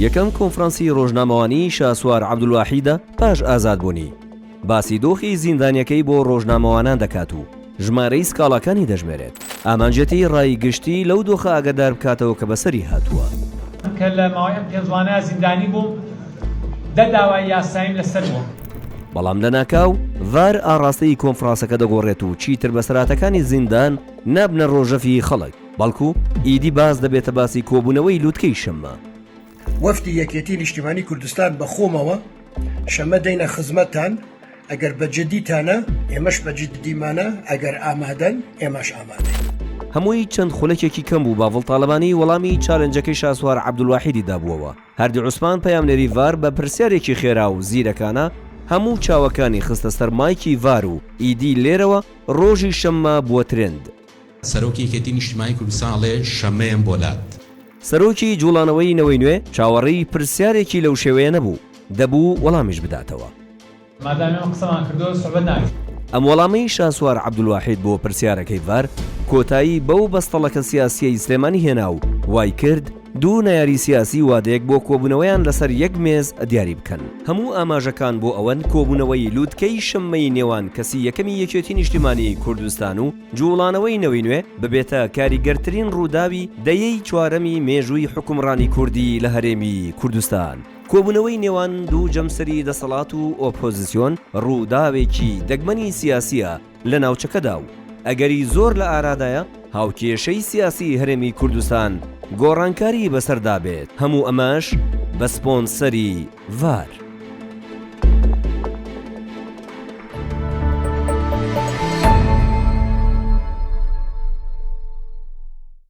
یەکەم کۆنفرانسی ڕۆژنامەوانی شاسوار عەبدولواحیدە پاش ئازادبوونی باسی دۆخی زیندانیەکەی بۆ ڕۆژنامەوانان دەکات و ژمارەی سکاڵەکانی دەژمێرێت. ئامانجێتی ڕایگشتی لەو دۆخە ئاگادار بکاتەوە کە بەسەری هاتووە. کە لە ماوەی ئەم پێنجوانەیە زیندانی بووم، دە داوای یاساییم لەسەر بووە. بەڵام لەناکاو ڤار ئاڕاستەی کۆنفرانسەکە دەگۆڕێت و چیتر بەسەراتەکانی زیندان نابنە ڕۆژەفی خەڵک، بەڵکو ئیدی باز دەبێتە باسی کۆبوونەوەی لووتکەی شەممە. وەفدی یەکێتی نیشتیمانی کوردستان بە خۆمەوە شەمە دەینە خزمەتان، ئەگەر بەجددیتانە ئێمەش بەجددیمانە، ئەگەر ئامادەن ئێمەش ئامادەین. هەمووی چەند خولەکێکی کەم بوو باڤڵ تاالبانی وەڵامی چالنجەکەی شاسوار عەبدولواحیدی دابووەوە. هەردی عوسمان پەیامنەری ڤار بە پرسیارێکی خێرا و زیرەکانە هەموو چاوەکانی خستە سەر مایکی ڤار و ئیدی لێرەوە ڕۆژی شەممە بووە ترند. سەرۆکی یەکێتی نیشتیمانی کوردستان ئەڵێ شەمەیەم بۆلات. سەرۆکی جوڵانەوەی نەوەی نوێ چاوەڕێی پرسیارێکی لەو شێوەیە نەبوو، دەبوو وەڵامیش بداتەوە. مادامی ئەم قسەمان کردو سوبەت ناوێت. ئەم وەڵامی شاسوار عەبدولواحید بۆ پرسیارەکەی ڤار کۆتایی بەو بەستەڵەکە سیاسیەی سلێمانی هێنا و وای کرد دوو نەیاری سیاسی وادەیەک بۆ کۆبوونەوەیان لەسەر یەک مێز دیاری بکەن. هەموو ئاماژەکان بۆ ئەوەن کۆبوونەوەی لووتکەی شەممەی نێوان کەسی یەکەمی یەکێتی نیشتیمانی کوردستان و جوڵانەوەی نەوەی نوێ ببێتە کاریگەرترین ڕووداوی دەیەی چوارەمی مێژووی حکومڕانی کوردی لە هەرێمی کوردستان. کۆبوونەوەی نێوان دوو جەمسەری دەسەڵات و ئۆپۆزیسیۆن ڕووداوێکی دەگمەنی سیاسیە لە ناوچەکەدا و ئەگەری زۆر لە ئارادایە هاوکێشەی سیاسی هەرێمی کوردستان گۆڕانکاری بەسەردا بێت. هەموو ئەمەش بە سپۆنسەری ڤار.